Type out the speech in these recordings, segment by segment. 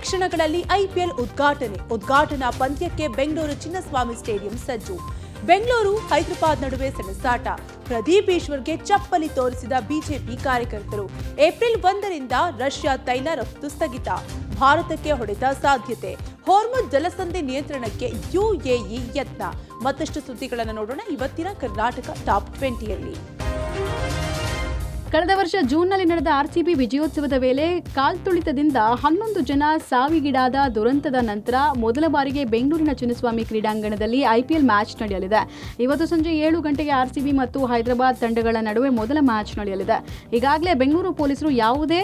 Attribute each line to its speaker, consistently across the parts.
Speaker 1: ಕ್ಷಣಗಳಲ್ಲಿ ಐಪಿಎಲ್ ಉದ್ಘಾಟನಾ ಪಂದ್ಯಕ್ಕೆ ಬೆಂಗಳೂರು ಚಿನ್ನಸ್ವಾಮಿ ಸ್ಟೇಡಿಯಂ ಸಜ್ಜು. ಬೆಂಗಳೂರು ಹೈದರಾಬಾದ್ ನಡುವೆ ಸೆಣಸಾಟ. ಪ್ರದೀಪ್ ಈಶ್ವರ್ಗೆ ಚಪ್ಪಲಿ ತೋರಿಸಿದ ಬಿಜೆಪಿ ಕಾರ್ಯಕರ್ತರು. ಏಪ್ರಿಲ್ 1ರಿಂದ ರಷ್ಯಾ ತೈಲ ರಫ್ತು ಸ್ಥಗಿತ. ಭಾರತಕ್ಕೆ ಹೊಡೆತ ಸಾಧ್ಯತೆ. ಹೋರ್ಮುಜ್ ಜಲಸಂಧಿ ನಿಯಂತ್ರಣಕ್ಕೆ ಯುಎಇ ಯತ್ನ. ಮತ್ತಷ್ಟು ಸುದ್ದಿಗಳನ್ನು ನೋಡೋಣ ಇವತ್ತಿನ ಕರ್ನಾಟಕ ಟಾಪ್ 20ಯಲ್ಲಿ.
Speaker 2: ಕಳೆದ ವರ್ಷ ಜೂನ್ನಲ್ಲಿ ನಡೆದ ಆರ್ಸಿಬಿ ವಿಜಯೋತ್ಸವದ ವೇಳೆ ಕಾಲ್ತುಳಿತದಿಂದ 11 ಜನ ಸಾವಿಗೀಡಾದ ದುರಂತದ ನಂತರ ಮೊದಲ ಬಾರಿಗೆ ಬೆಂಗಳೂರಿನ ಚಿನ್ನಸ್ವಾಮಿ ಕ್ರೀಡಾಂಗಣದಲ್ಲಿ ಐಪಿಎಲ್ ಮ್ಯಾಚ್ ನಡೆಯಲಿದೆ. ಇವತ್ತು ಸಂಜೆ 7 ಗಂಟೆಗೆ ಆರ್ಸಿಬಿ ಮತ್ತು ಹೈದರಾಬಾದ್ ತಂಡಗಳ ನಡುವೆ ಮೊದಲ ಮ್ಯಾಚ್ ನಡೆಯಲಿದೆ. ಈಗಾಗಲೇ ಬೆಂಗಳೂರು ಪೊಲೀಸರು ಯಾವುದೇ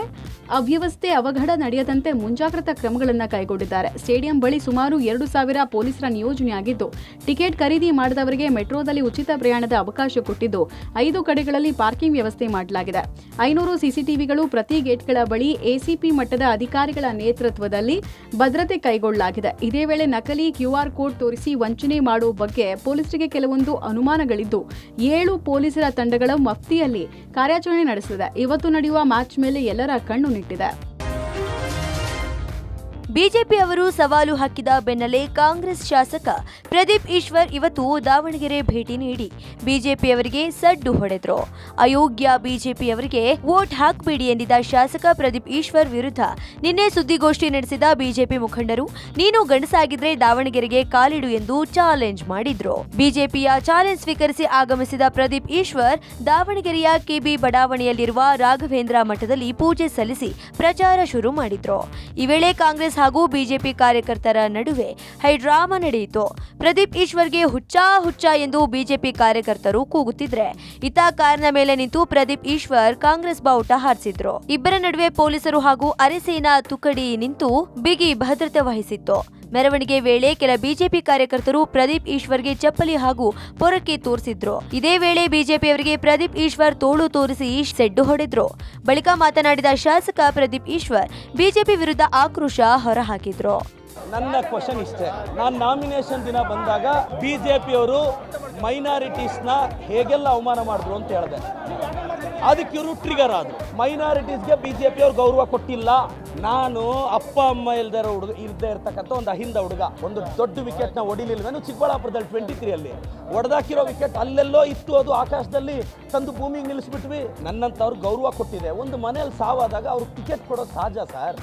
Speaker 2: ಅವ್ಯವಸ್ಥೆ ಅವಘಡ ನಡೆಯದಂತೆ ಮುಂಜಾಗ್ರತಾ ಕ್ರಮಗಳನ್ನು ಕೈಗೊಂಡಿದ್ದಾರೆ. ಸ್ಟೇಡಿಯಂ ಬಳಿ ಸುಮಾರು 2,000 ಪೊಲೀಸರ ನಿಯೋಜನೆಯಾಗಿದ್ದು, ಟಿಕೆಟ್ ಖರೀದಿ ಮಾಡಿದವರಿಗೆ ಮೆಟ್ರೋದಲ್ಲಿ ಉಚಿತ ಪ್ರಯಾಣದ ಅವಕಾಶ ಕೊಟ್ಟಿದ್ದು, 5 ಕಡೆಗಳಲ್ಲಿ ಪಾರ್ಕಿಂಗ್ ವ್ಯವಸ್ಥೆ ಮಾಡಲಾಗಿದೆ. 500 ಸಿಸಿಟಿವಿಗಳು ಪ್ರತಿ ಗೇಟ್ಗಳ ಬಳಿ ಎಸಿಪಿ ಮಟ್ಟದ ಅಧಿಕಾರಿಗಳ ನೇತೃತ್ವದಲ್ಲಿ ಭದ್ರತೆ ಕೈಗೊಳ್ಳಲಾಗಿದೆ. ಇದೇ ವೇಳೆ ನಕಲಿ QR ಕೋಡ್ ತೋರಿಸಿ ವಂಚನೆ ಮಾಡುವ ಬಗ್ಗೆ ಪೊಲೀಸರಿಗೆ ಕೆಲವೊಂದು ಅನುಮಾನಗಳಿದ್ದು, 7 ಪೊಲೀಸರ ತಂಡಗಳ ಮಫ್ತಿಯಲ್ಲಿ ಕಾರ್ಯಾಚರಣೆ ನಡೆಸಲಿದೆ. ಇವತ್ತು ನಡೆಯುವ ಮ್ಯಾಚ್ ಮೇಲೆ ಎಲ್ಲರ ಕಣ್ಣು ನಿಟ್ಟಿದೆ.
Speaker 3: ಬಿಜೆಪಿ ಅವರು ಸವಾಲು ಹಾಕಿದ ಬೆನ್ನಲ್ಲೇ ಕಾಂಗ್ರೆಸ್ ಶಾಸಕ ಪ್ರದೀಪ್ ಈಶ್ವರ್ ಇವತ್ತು ದಾವಣಗೆರೆ ಭೇಟಿ ನೀಡಿ ಬಿಜೆಪಿಯವರಿಗೆ ಸಡ್ಡು ಹೊಡೆದ್ರು. ಅಯೋಗ್ಯ ಬಿಜೆಪಿಯವರಿಗೆ ವೋಟ್ ಹಾಕಬೇಡಿ ಎಂದಿದ್ದ ಶಾಸಕ ಪ್ರದೀಪ್ ಈಶ್ವರ್ ವಿರುದ್ಧ ನಿನ್ನೆ ಸುದ್ದಿಗೋಷ್ಠಿ ನಡೆಸಿದ ಬಿಜೆಪಿ ಮುಖಂಡರು, ನೀನು ಗಂಡಸಾಗಿದ್ರೆ ದಾವಣಗೆರೆಗೆ ಕಾಲಿಡು ಎಂದು ಚಾಲೆಂಜ್ ಮಾಡಿದ್ರು. ಬಿಜೆಪಿಯ ಚಾಲೆಂಜ್ ಸ್ವೀಕರಿಸಿ ಆಗಮಿಸಿದ ಪ್ರದೀಪ್ ಈಶ್ವರ್ ದಾವಣಗೆರೆಯ ಕೆಬಿ ಬಡಾವಣೆಯಲ್ಲಿರುವ ರಾಘವೇಂದ್ರ ಮಠದಲ್ಲಿ ಪೂಜೆ ಸಲ್ಲಿಸಿ ಪ್ರಚಾರ ಶುರು ಮಾಡಿದ್ರು. ಈ ವೇಳೆ ಕಾಂಗ್ರೆಸ್ ಹಾಗೂ ಬಿಜೆಪಿ ಕಾರ್ಯಕರ್ತರ ನಡುವೆ ಹೈಡ್ರಾಮಾ ನಡೆಯಿತು. ಪ್ರದೀಪ್ ಈಶ್ವರ್ಗೆ ಹುಚ್ಚ ಎಂದು ಬಿಜೆಪಿ ಕಾರ್ಯಕರ್ತರು ಕೂಗುತ್ತಿದ್ರೆ, ಇತ್ತ ಕಾರಿನ ಮೇಲೆ ನಿಂತು ಪ್ರದೀಪ್ ಈಶ್ವರ್ ಕಾಂಗ್ರೆಸ್ ಬಾವುಟ ಹಾರಿಸಿದ್ರು. ಇಬ್ಬರ ನಡುವೆ ಪೊಲೀಸರು ಹಾಗೂ ಅರೆಸೇನಾ ತುಕಡಿ ನಿಂತು ಬಿಗಿ ಭದ್ರತೆ ವಹಿಸಿತ್ತು. ಮೆರವಣಿಗೆ ವೇಳೆ ಕೆಲ ಬಿಜೆಪಿ ಕಾರ್ಯಕರ್ತರು ಪ್ರದೀಪ್ ಈಶ್ವರ್ಗೆ ಚಪ್ಪಲಿ ಹಾಗೂ ಪೊರಕೆ ತೋರಿಸಿದ್ರು. ಇದೇ ವೇಳೆ ಬಿಜೆಪಿಯವರಿಗೆ ಪ್ರದೀಪ್ ಈಶ್ವರ್ ತೋಳು ತೋರಿಸಿ ಸೆಡ್ಡು ಹೊಡೆದ್ರು. ಬಳಿಕ ಮಾತನಾಡಿದ ಶಾಸಕ ಪ್ರದೀಪ್ ಈಶ್ವರ್ ಬಿಜೆಪಿ ವಿರುದ್ಧ ಆಕ್ರೋಶ ಹೊರಹಾಕಿದ್ರು.
Speaker 4: ನನ್ನ ಕ್ವಶನ್ ಇಷ್ಟೇ, ನಾನು ನಾಮಿನೇಷನ್ ದಿನ ಬಂದಾಗ ಬಿಜೆಪಿಯವರು ಮೈನಾರಿಟೀಸ್ನ ಹೇಗೆಲ್ಲ ಅವಮಾನ ಮಾಡಿದ್ರು ಅಂತ ಹೇಳಿದೆ. ಅದಕ್ಕೆ ಇವರು ಟ್ರಿಗರ್ ಆದರು. ಮೈನಾರಿಟೀಸ್ಗೆ ಬಿಜೆಪಿಯವ್ರು ಗೌರವ ಕೊಟ್ಟಿಲ್ಲ. ನಾನು ಅಪ್ಪ ಅಮ್ಮ ಇಲ್ಲದೆ ಇರ್ತಕ್ಕಂಥ ಒಂದು ಅಹಿಂದ ಹುಡುಗ ಒಂದು ದೊಡ್ಡ ವಿಕೆಟ್ನ ಹೊಡಿಲಿಲ್ವೇನು ಚಿಕ್ಕಬಳ್ಳಾಪುರದಲ್ಲಿ 23 ಹೊಡೆದಾಕಿರೋ ವಿಕೆಟ್ ಅಲ್ಲೆಲ್ಲೋ ಇತ್ತು, ಅದು ಆಕಾಶದಲ್ಲಿ ತಂದು ಭೂಮಿಗೆ ನಿಲ್ಲಿಸ್ಬಿಟ್ವಿ. ನನ್ನಂತವ್ರು ಗೌರವ ಕೊಟ್ಟಿದೆ. ಒಂದು ಮನೆಯಲ್ಲಿ ಸಾವಾದಾಗ ಅವ್ರಿಗೆ ಟಿಕೆಟ್ ಕೊಡೋದು ಸಹಜ ಸರ್.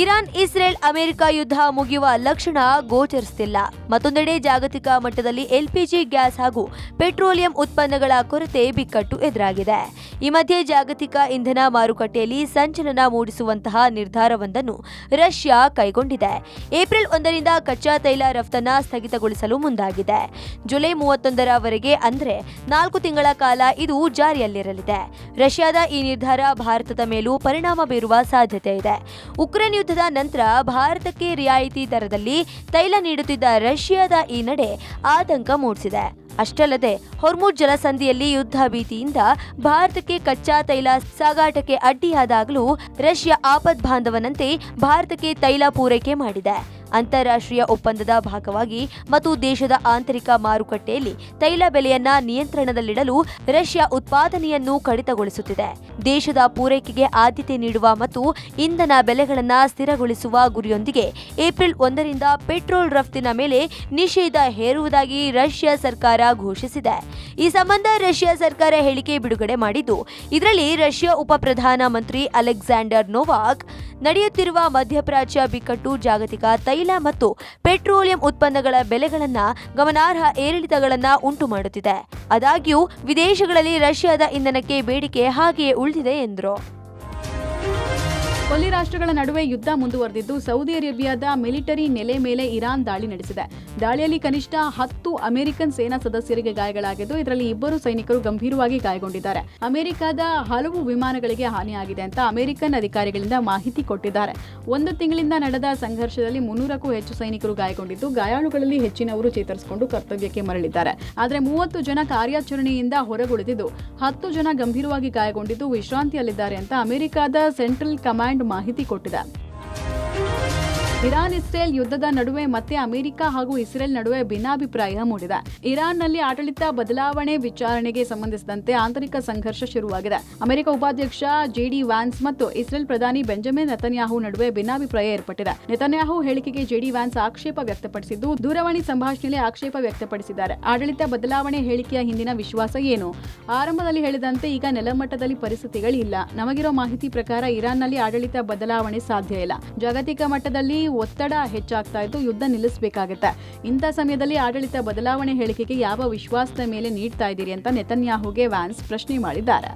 Speaker 3: ಇರಾನ್ ಇಸ್ರೇಲ್ ಅಮೆರಿಕ ಯುದ್ಧ ಮುಗಿಯುವ ಲಕ್ಷಣ ಗೋಚರಿಸುತ್ತಿಲ್ಲ. ಮತ್ತೊಂದೆಡೆ ಜಾಗತಿಕ ಮಟ್ಟದಲ್ಲಿ ಎಲ್ಪಿಜಿ ಗ್ಯಾಸ್ ಹಾಗೂ ಪೆಟ್ರೋಲಿಯಂ ಉತ್ಪನ್ನಗಳ ಕೊರತೆ ಬಿಕ್ಕಟ್ಟು ಎದುರಾಗಿದೆ. ಈ ಮಧ್ಯೆ ಜಾಗತಿಕ ಇಂಧನ ಮಾರುಕಟ್ಟೆಯಲ್ಲಿ ಸಂಚಲನ ಮೂಡಿಸುವಂತಹ ನಿರ್ಧಾರವೊಂದನ್ನು ರಷ್ಯಾ ಕೈಗೊಂಡಿದೆ. ಏಪ್ರಿಲ್ 1ರಿಂದ ಕಚ್ಚಾ ತೈಲ ರಫ್ತನ್ನು ಸ್ಥಗಿತಗೊಳಿಸಲು ಮುಂದಾಗಿದೆ. ಜುಲೈ 31ರವರೆಗೆ ಅಂದರೆ 4 ತಿಂಗಳ ಕಾಲ ಇದು ಜಾರಿಯಲ್ಲಿರಲಿದೆ. ರಷ್ಯಾದ ಈ ನಿರ್ಧಾರ ಭಾರತದ ಮೇಲೂ ಪರಿಣಾಮ ಬೀರುವ ಸಾಧ್ಯತೆ ಇದೆ. ಉಕ್ರೇನ್ ಯುದ್ಧದ ನಂತರ ಭಾರತಕ್ಕೆ ರಿಯಾಯಿತಿ ದರದಲ್ಲಿ ತೈಲ ನೀಡುತ್ತಿದ್ದ ರಷ್ಯಾದ ಈ ನಡೆ ಆತಂಕ ಮೂಡಿಸಿದೆ. ಅಷ್ಟಲ್ಲದೆ ಹೊರ್ಮುಜ್ ಜಲಸಂಧಿಯಲ್ಲಿ ಯುದ್ಧ ಭೀತಿಯಿಂದ ಭಾರತಕ್ಕೆ ಕಚ್ಚಾ ತೈಲ ಸಾಗಾಟಕ್ಕೆ ಅಡ್ಡಿಯಾದಾಗಲೂ ರಷ್ಯಾ ಆಪದ್ಬಾಂಧವನಂತೆ ಭಾರತಕ್ಕೆ ತೈಲ ಪೂರೈಕೆ ಮಾಡಿದೆ. ಅಂತಾರಾಷ್ಟ್ರೀಯ ಒಪ್ಪಂದದ ಭಾಗವಾಗಿ ಮತ್ತು ದೇಶದ ಆಂತರಿಕ ಮಾರುಕಟ್ಟೆಯಲ್ಲಿ ತೈಲ ಬೆಲೆಯನ್ನ ನಿಯಂತ್ರಣದಲ್ಲಿಡಲು ರಷ್ಯಾ ಉತ್ಪಾದನೆಯನ್ನು ಕಡಿತಗೊಳಿಸುತ್ತಿದೆ. ದೇಶದ ಪೂರೈಕೆಗೆ ಆದ್ಯತೆ ನೀಡುವ ಮತ್ತು ಇಂಧನ ಬೆಲೆಗಳನ್ನು ಸ್ಥಿರಗೊಳಿಸುವ ಗುರಿಯೊಂದಿಗೆ ಏಪ್ರಿಲ್ 1ರಿಂದ ಪೆಟ್ರೋಲ್ ರಫ್ತಿನ ಮೇಲೆ ನಿಷೇಧ ಹೇರುವುದಾಗಿ ರಷ್ಯಾ ಸರ್ಕಾರ ಘೋಷಿಸಿದೆ. ಈ ಸಂಬಂಧ ರಷ್ಯಾ ಸರ್ಕಾರ ಹೇಳಿಕೆ ಬಿಡುಗಡೆ ಮಾಡಿದ್ದು, ಇದರಲ್ಲಿ ರಷ್ಯಾ ಉಪ ಪ್ರಧಾನ ಮಂತ್ರಿ ಅಲೆಕ್ಸಾಂಡರ್ ನೋವಾಕ್ ನಡೆಯುತ್ತಿರುವ ಮಧ್ಯಪ್ರಾಚ್ಯ ಬಿಕ್ಕಟ್ಟು ಜಾಗತಿಕ ತೈಲ ಮತ್ತು ಪೆಟ್ರೋಲಿಯಂ ಉತ್ಪನ್ನಗಳ ಬೆಲೆಗಳನ್ನು ಗಮನಾರ್ಹ ಏರಿಳಿತಗಳನ್ನು ಉಂಟು ಮಾಡುತ್ತಿದೆ. ಆದಾಗ್ಯೂ ವಿದೇಶಗಳಲ್ಲಿ ರಷ್ಯಾದ ಇಂಧನಕ್ಕೆ ಬೇಡಿಕೆ ಹಾಗೆಯೇ ಉಳಿದಿದೆ ಎಂದರು.
Speaker 2: ಕೊಲ್ಲಿ ರಾಷ್ಟ್ರಗಳ ನಡುವೆ ಯುದ್ಧ ಮುಂದುವರೆದಿದ್ದು, ಸೌದಿ ಅರೇಬಿಯಾದ ಮಿಲಿಟರಿ ನೆಲೆ ಮೇಲೆ ಇರಾನ್ ದಾಳಿ ನಡೆಸಿದೆ. ದಾಳಿಯಲ್ಲಿ ಕನಿಷ್ಠ 10 ಅಮೆರಿಕನ್ ಸೇನಾ ಸದಸ್ಯರಿಗೆ ಗಾಯಗಳಾಗಿದ್ದು, ಇದರಲ್ಲಿ 2 ಸೈನಿಕರು ಗಂಭೀರವಾಗಿ ಗಾಯಗೊಂಡಿದ್ದಾರೆ. ಅಮೆರಿಕದ ಹಲವು ವಿಮಾನಗಳಿಗೆ ಹಾನಿಯಾಗಿದೆ ಅಂತ ಅಮೆರಿಕನ್ ಅಧಿಕಾರಿಗಳಿಂದ ಮಾಹಿತಿ ಕೊಟ್ಟಿದ್ದಾರೆ. 1 ತಿಂಗಳಿಂದ ನಡೆದ ಸಂಘರ್ಷದಲ್ಲಿ 300ಕ್ಕೂ ಹೆಚ್ಚು ಸೈನಿಕರು ಗಾಯಗೊಂಡಿದ್ದು, ಗಾಯಾಳುಗಳಲ್ಲಿ ಹೆಚ್ಚಿನವರು ಚೇತರಿಸಿಕೊಂಡು ಕರ್ತವ್ಯಕ್ಕೆ ಮರಳಿದ್ದಾರೆ. ಆದರೆ 30 ಜನ ಕಾರ್ಯಾಚರಣೆಯಿಂದ ಹೊರಗುಳಿದಿದ್ದು, 10 ಜನ ಗಂಭೀರವಾಗಿ ಗಾಯಗೊಂಡಿದ್ದು ವಿಶ್ರಾಂತಿಯಲ್ಲಿದ್ದಾರೆ ಅಂತ ಅಮೆರಿಕದ ಸೆಂಟ್ರಲ್ ಕಮಾಂಡ್ ಮಾಹಿತಿ ಕೊಟ್ಟಿದೆ. ಇರಾನ್ ಇಸ್ರೇಲ್ ಯುದ್ಧದ ನಡುವೆ ಮತ್ತೆ ಅಮೆರಿಕ ಹಾಗೂ ಇಸ್ರೇಲ್ ನಡುವೆ ಭಿನ್ನಾಭಿಪ್ರಾಯ ಮೂಡಿದೆ. ಇರಾನ್ನಲ್ಲಿ ಆಡಳಿತ ಬದಲಾವಣೆ ವಿಚಾರಣೆಗೆ ಸಂಬಂಧಿಸಿದಂತೆ ಆಂತರಿಕ ಸಂಘರ್ಷ ಶುರುವಾಗಿದೆ. ಅಮೆರಿಕ ಉಪಾಧ್ಯಕ್ಷ ಜೆಡಿ ವ್ಯಾನ್ಸ್ ಮತ್ತು ಇಸ್ರೇಲ್ ಪ್ರಧಾನಿ ಬೆಂಜಮಿನ್ ನೆತನ್ಯಾಹು ನಡುವೆ ಭಿನ್ನಾಭಿಪ್ರಾಯ ಏರ್ಪಟ್ಟಿದೆ. ನೆತನ್ಯಾಹು ಹೇಳಿಕೆಗೆ ಜೆಡಿ ವ್ಯಾನ್ಸ್ ಆಕ್ಷೇಪ ವ್ಯಕ್ತಪಡಿಸಿದ್ದು, ದೂರವಾಣಿ ಸಂಭಾಷಣೆಯಲ್ಲಿ ಆಕ್ಷೇಪ ವ್ಯಕ್ತಪಡಿಸಿದ್ದಾರೆ. ಆಡಳಿತ ಬದಲಾವಣೆ ಹೇಳಿಕೆಯ ಹಿಂದಿನ ವಿಶ್ವಾಸ ಏನು? ಆರಂಭದಲ್ಲಿ ಹೇಳಿದಂತೆ ಈಗ ನೆಲಮಟ್ಟದಲ್ಲಿ ಪರಿಸ್ಥಿತಿಗಳಿಲ್ಲ. ನಮಗಿರೋ ಮಾಹಿತಿ ಪ್ರಕಾರ ಇರಾನ್ನಲ್ಲಿ ಆಡಳಿತ ಬದಲಾವಣೆ ಸಾಧ್ಯ ಇಲ್ಲ. ಜಾಗತಿಕ ಮಟ್ಟದಲ್ಲಿ ಒತ್ತಡ ಹೆಚ್ಚಾಗ್ತಾ ಇದ್ದು ಯುದ್ಧ ನಿಲ್ಲಿಸಬೇಕಾಗುತ್ತೆ. ಇಂಥ ಸಮಯದಲ್ಲಿ ಆಡಳಿತ ಬದಲಾವಣೆ ಹೇಳಿಕೆಗೆ ಯಾವ ವಿಶ್ವಾಸದ ಮೇಲೆ ನೀಡ್ತಾ ಇದ್ದೀರಿ ಅಂತ ನೆತನ್ಯಾಹುಗೆ ವ್ಯಾನ್ಸ್ ಪ್ರಶ್ನೆ ಮಾಡಿದ್ದಾರೆ.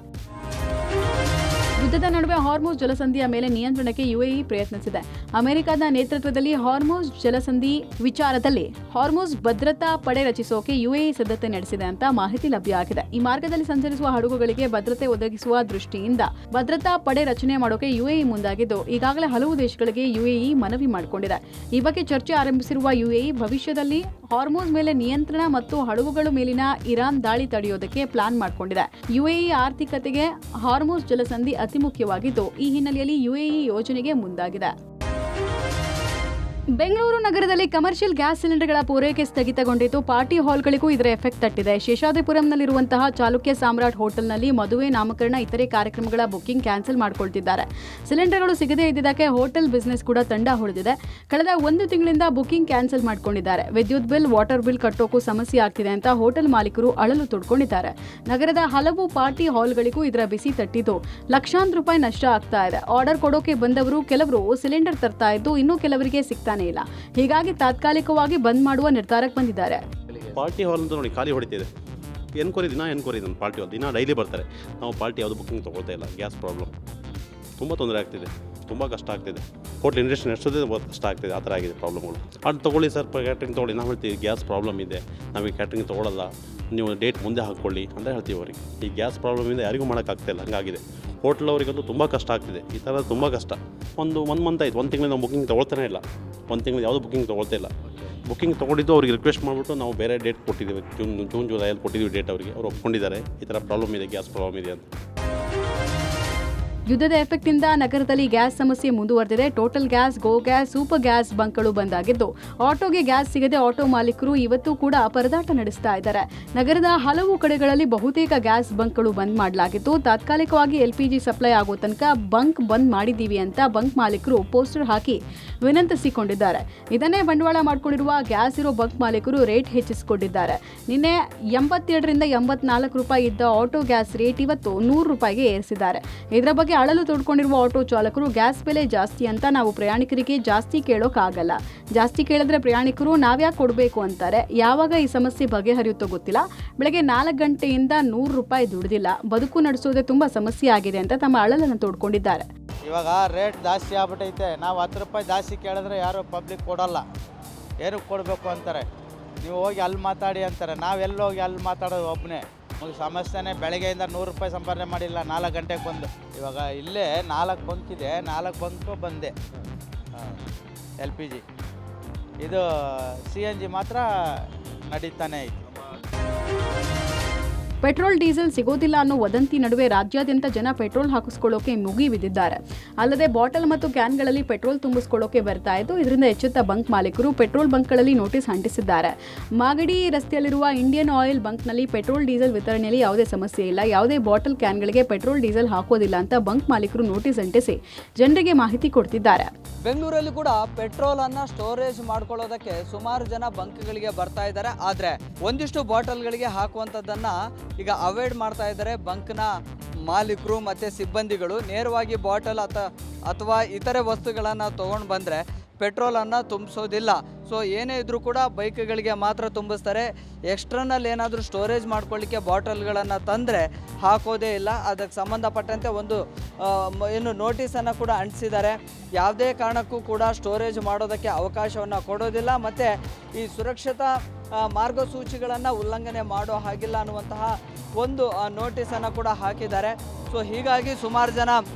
Speaker 2: ಯುದ್ಧದ ನಡುವೆ ಹಾರ್ಮುಜ್ ಜಲಸಂಧಿಯ ಮೇಲೆ ನಿಯಂತ್ರಣಕ್ಕೆ ಯುಎಇ ಪ್ರಯತ್ನಿಸಿದೆ. ಅಮೆರಿಕದ ನೇತೃತ್ವದಲ್ಲಿ ಹಾರ್ಮುಜ್ ಜಲಸಂಧಿ ವಿಚಾರದಲ್ಲಿ ಹಾರ್ಮುಜ್ ಭದ್ರತಾ ಪಡೆ ರಚಿಸೋಕೆ ಯುಎಇ ಸಿದ್ಧತೆ ನಡೆಸಿದೆ ಅಂತ ಮಾಹಿತಿ ಲಭ್ಯ ಆಗಿದೆ. ಈ ಮಾರ್ಗದಲ್ಲಿ ಸಂಚರಿಸುವ ಹಡಗುಗಳಿಗೆ ಭದ್ರತೆ ಒದಗಿಸುವ ದೃಷ್ಟಿಯಿಂದ ಭದ್ರತಾ ಪಡೆ ರಚನೆ ಮಾಡೋಕೆ ಯುಎಇ ಮುಂದಾಗಿದ್ದು, ಈಗಾಗಲೇ ಹಲವು ದೇಶಗಳಿಗೆ ಯುಎಇ ಮನವಿ ಮಾಡಿಕೊಂಡಿದೆ. ಈ ಬಗ್ಗೆ ಚರ್ಚೆ ಆರಂಭಿಸಿರುವ ಯುಎಇ ಭವಿಷ್ಯದಲ್ಲಿ ಹಾರ್ಮುಜ್ ಮೇಲೆ ನಿಯಂತ್ರಣ ಮತ್ತು ಹಡಗುಗಳ ಮೇಲಿನ ಇರಾನ್ ದಾಳಿ ತಡೆಯೋದಕ್ಕೆ ಪ್ಲಾನ್ ಮಾಡಿಕೊಂಡಿದೆ. ಯುಎಇ ಆರ್ಥಿಕತೆಗೆ ಹಾರ್ಮುಜ್ ಜಲಸಂಧಿ ಅತಿ ಮುಖ್ಯವಾಗಿದ್ದು, ಈ ಹಿನ್ನೆಲೆಯಲ್ಲಿ ಯುಎಇ ಯೋಜನೆಗೆ ಮುಂದಾಗಿದೆ. ಬೆಂಗಳೂರು ನಗರದಲ್ಲಿ ಕಮರ್ಷಿಯಲ್ ಗ್ಯಾಸ್ ಸಿಲಿಂಡರ್ಗಳ ಪೂರೈಕೆ ಸ್ಥಗಿತಗೊಂಡಿದ್ದು, ಪಾರ್ಟಿ ಹಾಲ್ಗಳಿಗೂ ಇದರ ಎಫೆಕ್ಟ್ ತಟ್ಟಿದೆ. ಶೇಷಾದ್ರಿಪುರಂನಲ್ಲಿರುವಂತಹ ಚಾಲುಕ್ಯ ಸಾಮ್ರಾಟ್ ಹೋಟೆಲ್ನಲ್ಲಿ ಮದುವೆ, ನಾಮಕರಣ, ಇತರೆ ಕಾರ್ಯಕ್ರಮಗಳ ಬುಕಿಂಗ್ ಕ್ಯಾನ್ಸಲ್ ಮಾಡಿಕೊಳ್ತಿದ್ದಾರೆ. ಸಿಲಿಂಡರ್ಗಳು ಸಿಗದೇ ಇದ್ದಿದ್ದಕ್ಕೆ ಹೋಟೆಲ್ ಬಿಸಿನೆಸ್ ಕೂಡ ತಂಡ ಹೊಡೆದಿದೆ. ಕಳೆದ 1 ತಿಂಗಳಿಂದ ಬುಕಿಂಗ್ ಕ್ಯಾನ್ಸಲ್ ಮಾಡಿಕೊಂಡಿದ್ದಾರೆ. ವಿದ್ಯುತ್ ಬಿಲ್, ವಾಟರ್ ಬಿಲ್ ಕಟ್ಟೋಕು ಸಮಸ್ಯೆ ಆಗ್ತಿದೆ ಅಂತ ಹೋಟೆಲ್ ಮಾಲೀಕರು ಅಳಲು ತೊಡ್ಕೊಂಡಿದ್ದಾರೆ. ನಗರದ ಹಲವು ಪಾರ್ಟಿ ಹಾಲ್ಗಳಿಗೂ ಇದರ ಬಿಸಿ ತಟ್ಟಿದ್ದು, ಲಕ್ಷಾಂತರ ರೂಪಾಯಿ ನಷ್ಟ ಆಗ್ತಾ ಇದೆ. ಆರ್ಡರ್ ಕೊಡೋಕೆ ಬಂದವರು ಕೆಲವರು ಸಿಲಿಂಡರ್ ತರ್ತಾ ಇದ್ದು, ಇನ್ನೂ ಕೆಲವರಿಗೆ ಸಿಗ್ತಾನೆ ಇಲ್ಲ. ಹೀಗಾಗಿ ತಾತ್ಕಾಲಿಕವಾಗಿ ಬಂದ್ ಮಾಡುವ ನಿರ್ಧಾರಕ್ಕೆ ಬಂದಿದ್ದಾರೆ.
Speaker 5: ಪಾರ್ಟಿ ಹಾಲ್ ಅಂತ ನೋಡಿ ಖಾಲಿ ಹೊಡಿತಿದೆ. ಎನ್ಕ್ವೈರಿ ನನ್ನ ಪಾರ್ಟಿ ಹಾಲ್ ದಿನ ಡೈಲಿ ಬರ್ತಾರೆ. ನಾವು ಪಾರ್ಟಿ ಯಾವುದು ಬುಕಿಂಗ್ ತೊಗೊಳ್ತಾ ಇಲ್ಲ. ಗ್ಯಾಸ್ ಪ್ರಾಬ್ಲಮ್ ತುಂಬ ತೊಂದರೆ ಆಗ್ತಿದೆ, ತುಂಬ ಕಷ್ಟ ಆಗ್ತಿದೆ. ಹೋಟ್ಲ್ ಇಂಡಸ್ಟ್ರಿ ನಡೆಸೋದೇ ಕಷ್ಟ ಆಗ್ತಿದೆ. ಆ ಥರ ಆಗಿದೆ ಪ್ರಾಬ್ಲಮ್ಗಳು. ಅದು ತೊಗೊಳ್ಳಿ ಸರ್, ಕ್ಯಾಟ್ರಿಂಗ್ ತೊಗೊಳ್ಳಿ. ನಾವು ಹೇಳ್ತೀವಿ ಗ್ಯಾಸ್ ಪ್ರಾಬ್ಲಮ್ ಇದೆ, ನಮಗೆ ಕ್ಯಾಟ್ರಿಂಗ್ ತೊಗೊಳ್ಳಲ್ಲ, ನೀವು ಡೇಟ್ ಮುಂದೆ ಹಾಕ್ಕೊಳ್ಳಿ ಅಂತ ಹೇಳ್ತೀವಿ ಅವರಿಗೆ. ಈ ಗ್ಯಾಸ್ ಪ್ರಾಬ್ಲಮಿಂದ ಯಾರಿಗೂ ಮಾಡೋಕ್ಕಾಗ್ತಾಯಿಲ್ಲ, ಹಂಗಾಗಿದೆ. ಹೋಟ್ಲವರಿಗಂತೂ ತುಂಬ ಕಷ್ಟ ಆಗ್ತಿದೆ. ಈ ಥರ ತುಂಬ ಕಷ್ಟ. ಒಂದು ಮಂತ್ ಆಯ್ತು, 1 ತಿಂಗಳಿಂದ ನಾವು ಬುಕಿಂಗ್ ತೊಗೊಳ್ತಾನೆ ಇಲ್ಲ. 1 ತಿಂಗಳು ಯಾವುದೂ ಬುಕಿಂಗ್ ತೊಗೊಳ್ತಾ ಇಲ್ಲ. ಬುಕಿಂಗ್ ತೊಗೊಂಡಿದ್ದು ಅವ್ರಿಗೆ ರಿಕ್ವೆಸ್ಟ್ ಮಾಡಿಬಿಟ್ಟು ನಾವು ಬೇರೆ ಡೇಟ್ ಕೊಟ್ಟಿದ್ದೀವಿ. ಜೂನ್ ಜುಲೈಯಲ್ಲಿ ಕೊಟ್ಟಿದ್ದೀವಿ ಡೇಟ್ ಅವರಿಗೆ. ಅವ್ರು ಒಪ್ಕೊಂಡಿದ್ದಾರೆ ಈ ಥರ ಪ್ರಾಬ್ಲಮ್ ಇದೆ, ಗ್ಯಾಸ್ ಪ್ರಾಬ್ಲಮ್ ಇದೆ ಅಂತ.
Speaker 2: ಯುದ್ಧದ ಎಫೆಕ್ಟ್ನಿಂದ ನಗರದಲ್ಲಿ ಗ್ಯಾಸ್ ಸಮಸ್ಯೆ ಮುಂದುವರೆದಿದೆ. ಟೋಟಲ್ ಗ್ಯಾಸ್, ಗೋ ಗ್ಯಾಸ್, ಸೂಪರ್ ಗ್ಯಾಸ್ ಬಂಕ್ಗಳು ಬಂದಾಗಿದ್ದು, ಆಟೋಗೆ ಗ್ಯಾಸ್ ಸಿಗದೆ ಆಟೋ ಮಾಲೀಕರು ಇವತ್ತು ಕೂಡ ಪರದಾಟ ನಡೆಸ್ತಾ ಇದ್ದಾರೆ. ನಗರದ ಹಲವು ಕಡೆಗಳಲ್ಲಿ ಬಹುತೇಕ ಗ್ಯಾಸ್ ಬಂಕ್ಗಳು ಬಂದ್ ಮಾಡಲಾಗಿದ್ದು, ತಾತ್ಕಾಲಿಕವಾಗಿ ಎಲ್ಪಿಜಿ ಸಪ್ಲೈ ಆಗೋ ತನಕ ಬಂಕ್ ಬಂದ್ ಮಾಡಿದ್ದೀವಿ ಅಂತ ಬಂಕ್ ಮಾಲೀಕರು ಪೋಸ್ಟರ್ ಹಾಕಿ ವಿನಂತಿಸಿಕೊಂಡಿದ್ದಾರೆ. ಇದನ್ನೇ ಬಂಡವಾಳ ಮಾಡಿಕೊಂಡಿರುವ ಗ್ಯಾಸ್ ಇರೋ ಬಂಕ್ ಮಾಲೀಕರು ರೇಟ್ ಹೆಚ್ಚಿಸಿಕೊಂಡಿದ್ದಾರೆ. ನಿನ್ನೆ 87ರಿಂದ 84 ರೂಪಾಯಿ ಇದ್ದ ಆಟೋ ಗ್ಯಾಸ್ ರೇಟ್ ಇವತ್ತು 100 ರೂಪಾಯಿಗೆ ಏರಿಸಿದ್ದಾರೆ. ಇದರ ಬಗ್ಗೆ ಅಳಲು ತೊಡ್ಕೊಂಡಿರುವ ಆಟೋ ಚಾಲಕರು, ಗ್ಯಾಸ್ ಬೆಲೆ ಜಾಸ್ತಿ ಅಂತ ನಾವು ಪ್ರಯಾಣಿಕರಿಗೆ ಜಾಸ್ತಿ ಕೇಳೋಕ್ಕಾಗಲ್ಲ. ಜಾಸ್ತಿ ಕೇಳಿದ್ರೆ ಪ್ರಯಾಣಿಕರು ನಾವ್ಯಾಕೆ ಕೊಡಬೇಕು ಅಂತಾರೆ. ಯಾವಾಗ ಈ ಸಮಸ್ಯೆ ಬಗೆಹರಿಯುತ್ತೋ ಗೊತ್ತಿಲ್ಲ. ಬೆಳಗ್ಗೆ 4 ಗಂಟೆಯಿಂದ 100 ರೂಪಾಯಿ ದುಡಿದಿಲ್ಲ. ಬದುಕು ನಡೆಸೋದೇ ತುಂಬ ಸಮಸ್ಯೆ ಆಗಿದೆ ಅಂತ ತಮ್ಮ ಅಳಲನ್ನು ತೋಡ್ಕೊಂಡಿದ್ದಾರೆ.
Speaker 6: ಇವಾಗ ರೇಟ್ ಜಾಸ್ತಿ ಆಗ್ಬಿಟ್ಟೈತೆ. ನಾವು 10 ರೂಪಾಯಿ ಜಾಸ್ತಿ ಕೇಳಿದ್ರೆ ಯಾರು ಪಬ್ಲಿಕ್ ಕೊಡೋಲ್ಲ. ಏನಕ್ಕೆ ಕೊಡಬೇಕು ಅಂತಾರೆ. ನೀವು ಹೋಗಿ ಅಲ್ಲಿ ಮಾತಾಡಿ ಅಂತಾರೆ. ನಾವೆಲ್ಲ ಹೋಗಿ ಅಲ್ಲಿ ಮಾತಾಡೋದು ಒಬ್ಬನೇ. ಸಮಸ್ಯೆನೇ ಬೆಳಗ್ಗೆಯಿಂದ 100 ರೂಪಾಯಿ ಸಂಪಾದನೆ ಮಾಡಿಲ್ಲ. 4 ಗಂಟೆಗೆ ಬಂದು ಇವಾಗ ಇಲ್ಲೇ 4 ಬಂಕ್ ಇದೆ. 4 ಬಂಕು ಬಂದೆ. LPG ಇದು CNG ಮಾತ್ರ ನಡೀತಾನೆ ಐತೆ.
Speaker 2: ಪೆಟ್ರೋಲ್, ಡೀಸೆಲ್ ಸಿಗೋದಿಲ್ಲ ಅನ್ನೋ ವದಂತಿ ನಡುವೆ ರಾಜ್ಯಾದ್ಯಂತ ಜನ ಪೆಟ್ರೋಲ್ ಹಾಕಿಸ್ಕೊಳ್ಳೋಕೆ ಮುಗಿಬಿದ್ದಿದ್ದಾರೆ. ಅಲ್ಲದೆ ಬಾಟಲ್ ಮತ್ತು ಕ್ಯಾನ್ಗಳಲ್ಲಿ ಪೆಟ್ರೋಲ್ ತುಂಬಿಸ್ಕೊಳ್ಳೋಕೆ ಬರ್ತಾ ಇದ್ದು, ಇದರಿಂದ ಎಚ್ಚೆತ್ತ ಬಂಕ್ ಮಾಲೀಕರು ಪೆಟ್ರೋಲ್ ಬಂಕ್ಗಳಲ್ಲಿ ನೋಟಿಸ್ ಅಂಟಿಸಿದ್ದಾರೆ. ಮಾಗಡಿ ರಸ್ತೆಯಲ್ಲಿರುವ ಇಂಡಿಯನ್ ಆಯಿಲ್ ಬಂಕ್ನಲ್ಲಿ ಪೆಟ್ರೋಲ್, ಡೀಸೆಲ್ ವಿತರಣೆಯಲ್ಲಿ ಯಾವುದೇ ಸಮಸ್ಯೆ ಇಲ್ಲ. ಯಾವುದೇ ಬಾಟಲ್, ಕ್ಯಾನ್ಗಳಿಗೆ ಪೆಟ್ರೋಲ್, ಡೀಸೆಲ್ ಹಾಕೋದಿಲ್ಲ ಅಂತ ಬಂಕ್ ಮಾಲೀಕರು ನೋಟಿಸ್ ಅಂಟಿಸಿ ಜನರಿಗೆ ಮಾಹಿತಿ ಕೊಡ್ತಿದ್ದಾರೆ.
Speaker 7: ಬೆಂಗಳೂರಲ್ಲಿ ಕೂಡ ಪೆಟ್ರೋಲ್ ಅನ್ನ ಸ್ಟೋರೇಜ್ ಮಾಡ್ಕೊಳ್ಳೋದಕ್ಕೆ ಸುಮಾರು ಜನ ಬಂಕ್ಗಳಿಗೆ ಬರ್ತಾ ಇದ್ದಾರೆ. ಆದರೆ ಒಂದಿಷ್ಟು ಬಾಟಲ್ಗಳಿಗೆ ಹಾಕುವಂಥದ್ದನ್ನು ಈಗ ಅವಾಯ್ಡ್ ಮಾಡ್ತಾ ಇದ್ದಾರೆ ಬಂಕ್ನ ಮಾಲೀಕರು ಮತ್ತು ಸಿಬ್ಬಂದಿಗಳು. ನೇರವಾಗಿ ಬಾಟಲ್ ಅಥವಾ ಇತರೆ ವಸ್ತುಗಳನ್ನು ತೊಗೊಂಡು ಬಂದರೆ ಪೆಟ್ರೋಲನ್ನು ತುಂಬಿಸೋದಿಲ್ಲ. ಸೊ ಏನೇ ಇದ್ರೂ ಕೂಡ ಬೈಕ್ಗಳಿಗೆ ಮಾತ್ರ ತುಂಬಿಸ್ತಾರೆ. ಎಕ್ಸ್ಟ್ರನಲ್ಲಿ ಏನಾದರೂ ಸ್ಟೋರೇಜ್ ಮಾಡ್ಕೊಳ್ಳಿಕ್ಕೆ ಬಾಟಲ್ಗಳನ್ನು ತಂದರೆ ಹಾಕೋದೇ ಇಲ್ಲ. ಅದಕ್ಕೆ ಸಂಬಂಧಪಟ್ಟಂತೆ ಒಂದು ಏನು ನೋಟಿಸನ್ನು ಕೂಡ ಅಂಟಿಸಿದ್ದಾರೆ. ಯಾವುದೇ ಕಾರಣಕ್ಕೂ ಕೂಡ ಸ್ಟೋರೇಜ್ ಮಾಡೋದಕ್ಕೆ ಅವಕಾಶವನ್ನು ಕೊಡೋದಿಲ್ಲ ಮತ್ತು ಈ ಸುರಕ್ಷತಾ ಮಾರ್ಗಸೂಚಿಗಳನ್ನು ಉಲ್ಲಂಘನೆ ಮಾಡೋ ಹಾಗಿಲ್ಲ ಅನ್ನುವಂತಹ ಒಂದು ನೋಟಿಸನ್ನು ಕೂಡ ಹಾಕಿದ್ದಾರೆ. ಸೊ ಹೀಗಾಗಿ ಸುಮಾರು ಜನ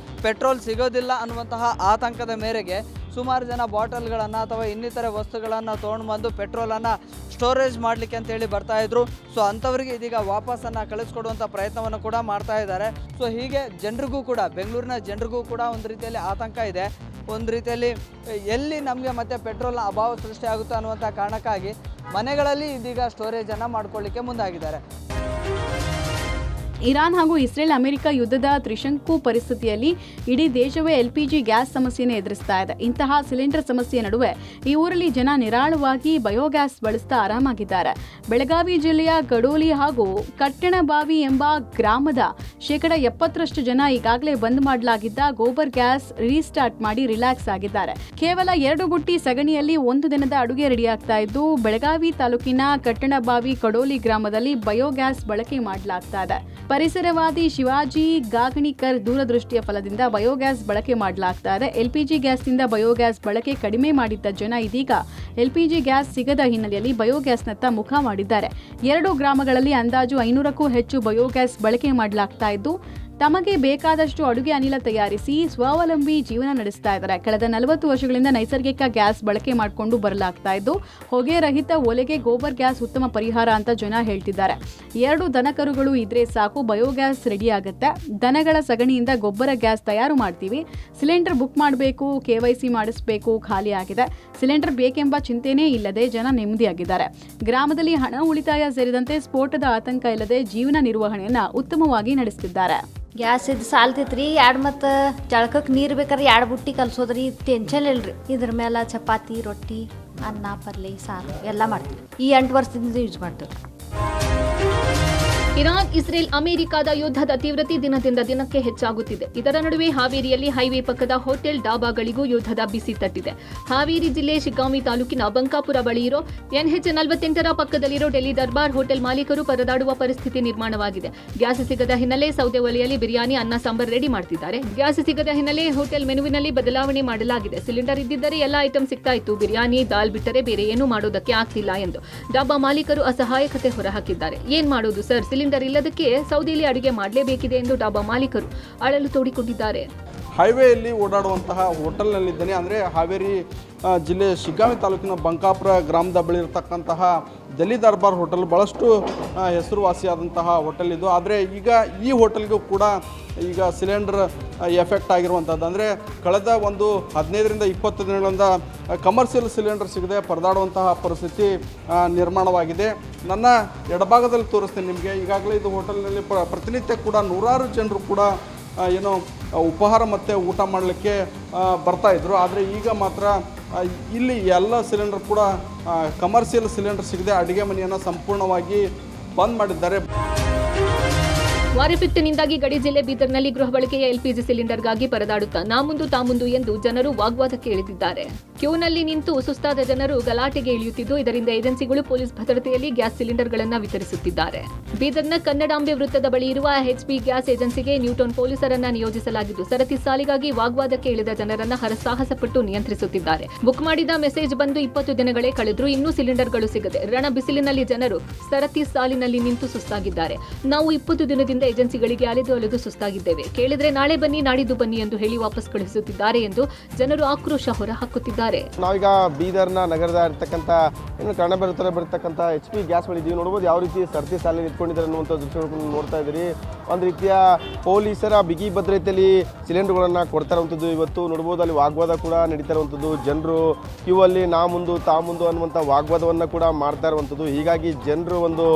Speaker 7: ಪೆಟ್ರೋಲ್ ಸಿಗೋದಿಲ್ಲ ಅನ್ನುವಂತಹ ಆತಂಕದ ಮೇರೆಗೆ ಸುಮಾರು ಜನ ಬಾಟಲ್ಗಳನ್ನು ಅಥವಾ ಇನ್ನಿತರೆ ವಸ್ತುಗಳನ್ನು ತೊಗೊಂಡು ಬಂದು ಪೆಟ್ರೋಲನ್ನು ಸ್ಟೋರೇಜ್ ಮಾಡಲಿಕ್ಕೆ ಅಂತೇಳಿ ಬರ್ತಾಯಿದ್ರು. ಸೊ ಅಂಥವರಿಗೆ ಇದೀಗ ವಾಪಸ್ಸನ್ನು ಕಳಿಸ್ಕೊಡುವಂಥ ಪ್ರಯತ್ನವನ್ನು ಕೂಡ ಮಾಡ್ತಾ ಇದ್ದಾರೆ. ಸೊ ಹೀಗೆ ಜನರಿಗೂ ಕೂಡ, ಬೆಂಗಳೂರಿನ ಜನರಿಗೂ ಕೂಡ ಒಂದು ರೀತಿಯಲ್ಲಿ ಆತಂಕ ಇದೆ. ಒಂದು ರೀತಿಯಲ್ಲಿ ಎಲ್ಲಿ ನಮಗೆ ಮತ್ತೆ ಪೆಟ್ರೋಲ್ನ ಅಭಾವ ಸೃಷ್ಟಿಯಾಗುತ್ತೆ ಅನ್ನುವಂಥ ಕಾರಣಕ್ಕಾಗಿ ಮನೆಗಳಲ್ಲಿ ಇದೀಗ ಸ್ಟೋರೇಜನ್ನು ಮಾಡ್ಕೊಳ್ಳಿಕ್ಕೆ ಮುಂದಾಗಿದ್ದಾರೆ.
Speaker 2: ಇರಾನ್ ಹಾಗೂ ಇಸ್ರೇಲ್ ಅಮೆರಿಕ ಯುದ್ಧದ ತ್ರಿಶಂಕು ಪರಿಸ್ಥಿತಿಯಲ್ಲಿ ಇಡೀ ದೇಶವೇ LPG ಗ್ಯಾಸ್ ಸಮಸ್ಯೆಯನ್ನು ಎದುರಿಸ್ತಾ ಇದೆ. ಇಂತಹ ಸಿಲಿಂಡರ್ ಸಮಸ್ಯೆಯ ನಡುವೆ ಈ ಊರಲ್ಲಿ ಜನ ನಿರಾಳವಾಗಿ ಬಯೋಗ್ಯಾಸ್ ಬಳಸ್ತಾ ಆರಾಮಾಗಿದ್ದಾರೆ. ಬೆಳಗಾವಿ ಜಿಲ್ಲೆಯ ಗಡೋಲಿ ಹಾಗೂ ಕಟ್ಟಣಬಾವಿ ಎಂಬ ಗ್ರಾಮದ 70% ಜನ ಈಗಾಗಲೇ ಬಂದ್ ಮಾಡಲಾಗಿದ್ದ ಗೋಬರ್ ಗ್ಯಾಸ್ ರೀಸ್ಟಾರ್ಟ್ ಮಾಡಿ ರಿಲ್ಯಾಕ್ಸ್ ಆಗಿದ್ದಾರೆ. ಕೇವಲ 2 ಬುಟ್ಟಿ ಸಗಣಿಯಲ್ಲಿ 1 ದಿನದ ಅಡುಗೆ ರೆಡಿಯಾಗ್ತಾ ಇದ್ದು, ಬೆಳಗಾವಿ ತಾಲೂಕಿನ ಕಟ್ಟಣಬಾವಿ ಕಡೋಲಿ ಗ್ರಾಮದಲ್ಲಿ ಬಯೋಗ್ಯಾಸ್ ಬಳಕೆ ಮಾಡಲಾಗ್ತಾ ಇದೆ. ಪರಿಸರವಾದಿ ಶಿವಾಜಿ ಗಾಗಣಿಕರ್ ದೂರದೃಷ್ಟಿಯ ಫಲದಿಂದ ಬಯೋಗ್ಯಾಸ್ ಬಳಕೆ ಮಾಡಲಾಗ್ತಾ ಇದೆ. LPG ಗ್ಯಾಸ್ನಿಂದ ಬಯೋಗ್ಯಾಸ್ ಬಳಕೆ ಕಡಿಮೆ ಮಾಡಿದ್ದ ಜನ ಇದೀಗ LPG ಗ್ಯಾಸ್ ಸಿಗದ ಹಿನ್ನೆಲೆಯಲ್ಲಿ ಬಯೋಗ್ಯಾಸ್ನತ್ತ ಮುಖ ಮಾಡಿದ್ದಾರೆ. 2 ಗ್ರಾಮಗಳಲ್ಲಿ ಅಂದಾಜು 500ಕ್ಕೂ ಹೆಚ್ಚು ಬಯೋಗ್ಯಾಸ್ ಬಳಕೆ ಮಾಡಲಾಗ್ತಾ ಇದ್ದು, ತಮಗೆ ಬೇಕಾದಷ್ಟು ಅಡುಗೆ ಅನಿಲ ತಯಾರಿಸಿ ಸ್ವಾವಲಂಬಿ ಜೀವನ ನಡೆಸ್ತಾ ಇದ್ದಾರೆ. ಕಳೆದ 40 ವರ್ಷಗಳಿಂದ ನೈಸರ್ಗಿಕ ಗ್ಯಾಸ್ ಬಳಕೆ ಮಾಡಿಕೊಂಡು ಬರಲಾಗ್ತಾ ಇದ್ದು, ಹೊಗೆ ರಹಿತ ಒಲೆಗೆ ಗೋಬರ್ ಗ್ಯಾಸ್ ಉತ್ತಮ ಪರಿಹಾರ ಅಂತ ಜನ ಹೇಳ್ತಿದ್ದಾರೆ. 2 ದನಕರುಗಳು ಇದ್ರೆ ಸಾಕು, ಬಯೋಗ್ಯಾಸ್ ರೆಡಿ ಆಗುತ್ತೆ. ದನಗಳ ಸಗಣಿಯಿಂದ ಗೊಬ್ಬರ ಗ್ಯಾಸ್ ತಯಾರು ಮಾಡ್ತೀವಿ. ಸಿಲಿಂಡರ್ ಬುಕ್ ಮಾಡಬೇಕು, KYC ಮಾಡಿಸಬೇಕು, ಖಾಲಿ ಆಗಿದೆ. ಸಿಲಿಂಡರ್ ಬೇಕೆಂಬ ಚಿಂತೆನೇ ಇಲ್ಲದೆ ಜನ ನೆಮ್ಮದಿಯಾಗಿದ್ದಾರೆ. ಗ್ರಾಮದಲ್ಲಿ ಹಣ ಉಳಿತಾಯ ಸೇರಿದಂತೆ ಸ್ಫೋಟದ ಆತಂಕ ಇಲ್ಲದೆ ಜೀವನ ನಿರ್ವಹಣೆಯನ್ನ ಉತ್ತಮವಾಗಿ ನಡೆಸುತ್ತಿದ್ದಾರೆ.
Speaker 8: ಗ್ಯಾಸ್ ಇದು ಸಾಲ್ತೈತ್ರಿ. 2 ಮತ್ತು ಜಳಕಕ್ಕೆ ನೀರು ಬೇಕಾದ್ರೆ 2 ಬುಟ್ಟಿ ಕಲ್ಸೋದ್ರಿ. ಟೆನ್ಷನ್ ಇಲ್ರಿ. ಇದ್ರ ಮೇಲೆ ಚಪಾತಿ, ರೊಟ್ಟಿ, ಅನ್ನ, ಪಲ್ಯ, ಸಾರು ಎಲ್ಲ ಮಾಡ್ತೀವಿ. ಈ 8 ವರ್ಷದಿಂದ ಯೂಸ್ ಮಾಡ್ತೀವಿ.
Speaker 9: ಇರಾನ್ ಇಸ್ರೇಲ್ ಅಮೆರಿಕದ ಯುದ್ಧದ ತೀವ್ರತೆ ದಿನದಿಂದ ದಿನಕ್ಕೆ ಹೆಚ್ಚಾಗುತ್ತಿದೆ. ಇದರ ನಡುವೆ ಹಾವೇರಿಯಲ್ಲಿ ಹೈವೇ ಪಕ್ಕದ ಹೋಟೆಲ್ ಡಾಬಾಗಳಿಗೂ ಯುದ್ಧದ ಬಿಸಿ ತಟ್ಟಿದೆ. ಹಾವೇರಿ ಜಿಲ್ಲೆ ಶಿಗ್ಗಾಂವಿ ತಾಲೂಕಿನ ಬಂಕಾಪುರ ಬಳಿ ಇರೋ NH48ರ ಪಕ್ಕದಲ್ಲಿರೋ ಡೆಲ್ಲಿ ದರ್ಬಾರ್ ಹೋಟೆಲ್ ಮಾಲೀಕರು ಪರದಾಡುವ ಪರಿಸ್ಥಿತಿ ನಿರ್ಮಾಣವಾಗಿದೆ. ಗ್ಯಾಸ್ ಸಿಗದ ಹಿನ್ನೆಲೆ ಸೌದೆ ಒಲೆಯಲ್ಲಿ ಬಿರಿಯಾನಿ, ಅನ್ನ, ಸಾಂಬಾರ್ ರೆಡಿ ಮಾಡ್ತಿದ್ದಾರೆ. ಗ್ಯಾಸ್ ಸಿಗದ ಹಿನ್ನೆಲೆ ಹೋಟೆಲ್ ಮೆನುವಿನಲ್ಲಿ ಬದಲಾವಣೆ ಮಾಡಲಾಗಿದೆ. ಸಿಲಿಂಡರ್ ಇದ್ದಿದ್ದರೆ ಎಲ್ಲ ಐಟಂ ಸಿಗ್ತಾ ಇತ್ತು. ಬಿರಿಯಾನಿ, ದಾಲ್ ಬಿಟ್ಟರೆ ಬೇರೆ ಏನೂ ಮಾಡೋದಕ್ಕೆ ಆಗ್ತಿಲ್ಲ ಎಂದು ಡಾಬಾ ಮಾಲೀಕರು ಅಸಹಾಯಕತೆ ಹೊರಹಾಕಿದ್ದಾರೆ. ಏನ್ ಮಾಡೋದು ಸರ್, ಸಿಲಿಂಡರ್ ಇಲ್ಲದಕ್ಕೆ ಸೌದೆಯಲ್ಲಿ ಅಡುಗೆ ಮಾಡಲೇಬೇಕಿದೆ ಎಂದು ಡಾಬಾ ಮಾಲೀಕರು ಅಳಲು ತೋಡಿಕೊಂಡಿದ್ದಾರೆ.
Speaker 10: ಹೈವೇಯಲ್ಲಿ ಓಡಾಡುವಂತಹ ಹೋಟೆಲ್ನಲ್ಲಿದ್ದೇನೆ. ಅಂದರೆ ಹಾವೇರಿ ಜಿಲ್ಲೆ ಶಿಗ್ಗಾಂವಿ ತಾಲೂಕಿನ ಬಂಕಾಪುರ ಗ್ರಾಮದ ಬಳಿ ಇರತಕ್ಕಂತಹ ಡೆಲ್ಲಿ ದರ್ಬಾರ್ ಹೋಟೆಲ್ ಭಾಳಷ್ಟು ಹೆಸರುವಾಸಿಯಾದಂತಹ ಹೋಟೆಲ್ ಇದು. ಆದರೆ ಈಗ ಈ ಹೋಟೆಲ್ಗೂ ಕೂಡ ಈಗ ಸಿಲಿಂಡರ್ ಎಫೆಕ್ಟ್ ಆಗಿರುವಂಥದ್ದು. ಅಂದರೆ ಕಳೆದ ಒಂದು 15ರಿಂದ 20 ದಿನಗಳಿಂದ ಕಮರ್ಷಿಯಲ್ ಸಿಲಿಂಡರ್ ಸಿಗದೆ ಪರದಾಡುವಂತಹ ಪರಿಸ್ಥಿತಿ ನಿರ್ಮಾಣವಾಗಿದೆ. ನನ್ನ ಎಡಭಾಗದಲ್ಲಿ ತೋರಿಸ್ತೀನಿ ನಿಮಗೆ. ಈಗಾಗಲೇ ಇದು ಹೋಟೆಲ್ನಲ್ಲಿ ಪ್ರತಿನಿತ್ಯ ಕೂಡ ನೂರಾರು ಜನರು ಕೂಡ ಏನೋ ಉಪಹಾರ ಮತ್ತು ಊಟ ಮಾಡಲಿಕ್ಕೆ ಬರ್ತಾಯಿದ್ರು. ಆದರೆ ಈಗ ಮಾತ್ರ ಇಲ್ಲಿ ಎಲ್ಲ ಸಿಲಿಂಡರ್ ಕೂಡ ಕಮರ್ಷಿಯಲ್ ಸಿಲಿಂಡರ್ ಸಿಗದೆ ಅಡುಗೆ ಮನೆಯನ್ನು ಸಂಪೂರ್ಣವಾಗಿ ಬಂದ್ ಮಾಡಿದ್ದಾರೆ.
Speaker 9: ವಾರ್ ಎಫೆಕ್ಟ್ನಿಂದಾಗಿ ಗಡಿ ಜಿಲ್ಲೆ ಬೀದರ್ನಲ್ಲಿ ಗೃಹ ಬಳಕೆಯ LPG ಸಿಲಿಂಡರ್ಗಾಗಿ ಪರದಾಡುತ್ತಾ ನಾ ಮುಂದು ಎಂದು ಜನರು ವಾಗ್ವಾದಕ್ಕೆ ಇಳಿದಿದ್ದಾರೆ. ಕ್ಯೂನಲ್ಲಿ ನಿಂತು ಸುಸ್ತಾದ ಜನರು ಗಲಾಟೆಗೆ ಇಳಿಯುತ್ತಿದ್ದು, ಇದರಿಂದ ಏಜೆನ್ಸಿಗಳು ಪೊಲೀಸ್ ಭದ್ರತೆಯಲ್ಲಿ ಗ್ಯಾಸ್ ಸಿಲಿಂಡರ್ಗಳನ್ನು ವಿತರಿಸುತ್ತಿದ್ದಾರೆ. ಬೀದರ್ನ ಕನ್ನಡಾಂಬೆ ವೃತ್ತದ ಬಳಿ ಇರುವ HP ಗ್ಯಾಸ್ ಏಜೆನ್ಸಿಗೆ ನ್ಯೂಟನ್ ಪೊಲೀಸರನ್ನ ನಿಯೋಜಿಸಲಾಗಿದ್ದು, ಸರತಿ ಸಾಲಿಗಾಗಿ ವಾಗ್ವಾದಕ್ಕೆ ಇಳಿದ ಜನರನ್ನ ಹರಸಾಹಸಪಟ್ಟು ನಿಯಂತ್ರಿಸುತ್ತಿದ್ದಾರೆ. ಬುಕ್ ಮಾಡಿದ ಮೆಸೇಜ್ ಬಂದು 20 ದಿನಗಳೇ ಕಳೆದರೂ ಇನ್ನೂ ಸಿಲಿಂಡರ್ಗಳು ಸಿಗದೆ ರಣ ಬಿಸಿಲಿನಲ್ಲಿ ಜನರು ಸರತಿ ಸಾಲಿನಲ್ಲಿ ನಿಂತು ಸುಸ್ತಾಗಿದ್ದಾರೆ. ನಾವು 20 ದಿನದಿಂದ ಏಜೆನ್ಸಿಗಳಿಗೆ ಅಲೆದು ಸುಸ್ತಾಗಿದ್ದೇವೆ. ಕೇಳಿದ್ರೆ ನಾಳೆ ಬನ್ನಿ, ನಾಡಿದ್ದು ಬನ್ನಿ ಎಂದು ಹೇಳಿ ವಾಪಸ್ ಕಳುಹಿಸುತ್ತಿದ್ದಾರೆ ಎಂದು ಜನರು ಆಕ್ರೋಶ ಹೊರಹಾಕುತ್ತಿದ್ದಾರೆ.
Speaker 11: ನಾವೀಗ ಬೀದರ್ನ ನಗರದ ಇರ್ತಕ್ಕಂಥ ಕನ್ನಡ ಉತ್ತರ ಬರ್ತಕ್ಕಂಥ HP ಗ್ಯಾಸ್ ಮಾಡಿದ್ದೀವಿ. ನೋಡ್ಬೋದು ಯಾವ ರೀತಿ ಸರತಿ ಸಾಲಿ ನಿಂತ್ಕೊಂಡಿದ್ದಾರೆ ಅನ್ನುವಂಥ ದೃಶ್ಯಗಳನ್ನು ನೋಡ್ತಾ ಇದ್ದೀರಿ. ಒಂದು ರೀತಿಯ ಪೊಲೀಸರ ಬಿಗಿ ಭದ್ರತೆಯಲ್ಲಿ ಸಿಲಿಂಡರ್ಗಳನ್ನು ಕೊಡ್ತಾ ಇರುವಂಥದ್ದು. ಇವತ್ತು ನೋಡ್ಬೋದು ಅಲ್ಲಿ ವಾಗ್ವಾದ ಕೂಡ ನಡೀತಾ ಇರುವಂಥದ್ದು. ಜನರು ಕ್ಯೂ ಅಲ್ಲಿ ನಾ ಮುಂದು ತಾ ಮುಂದು ಅನ್ನುವಂಥ ವಾಗ್ವಾದವನ್ನು ಕೂಡ ಮಾಡ್ತಾ ಇರುವಂಥದ್ದು. ಹೀಗಾಗಿ ಜನರು ಒಂದು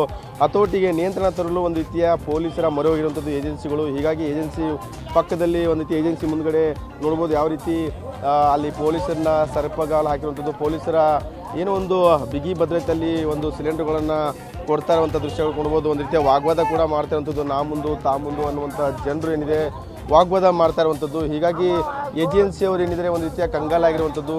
Speaker 11: ಹತೋಟಿಗೆ ನಿಯಂತ್ರಣ ತರಲು ಒಂದು ರೀತಿಯ ಪೊಲೀಸರ ಮೊರೆ ಹೋಗಿರುವಂಥದ್ದು ಏಜೆನ್ಸಿಗಳು. ಹೀಗಾಗಿ ಏಜೆನ್ಸಿ ಪಕ್ಕದಲ್ಲಿ ಒಂದು ರೀತಿ ಏಜೆನ್ಸಿ ಮುಂದ್ಗಡೆ ನೋಡ್ಬೋದು ಯಾವ ರೀತಿ ಅಲ್ಲಿ ಪೊಲೀಸರನ್ನ ಸರಪಗಾಲು ಹಾಕಿರುವಂಥದ್ದು. ಪೊಲೀಸರ ಏನೋ ಒಂದು ಬಿಗಿ ಭದ್ರತೆಯಲ್ಲಿ ಒಂದು ಸಿಲಿಂಡರ್ಗಳನ್ನು ಕೊಡ್ತಾ ಇರುವಂಥ ದೃಶ್ಯಗಳು ನೋಡ್ಬೋದು. ಒಂದು ರೀತಿಯ ವಾಗ್ವಾದ ಕೂಡ ಮಾಡ್ತಾ ಇರುವಂಥದ್ದು. ನಾ ಮುಂದು ತಾ ಮುಂದು ಅನ್ನುವಂಥ ಜನರು ಏನಿದೆ ವಾಗ್ವಾದ ಮಾಡ್ತಾ ಇರುವಂಥದ್ದು. ಹೀಗಾಗಿ ಏಜೆನ್ಸಿಯವರು ಏನಿದ್ರೆ ಒಂದು ರೀತಿಯ ಕಂಗಾಲಾಗಿರುವಂಥದ್ದು.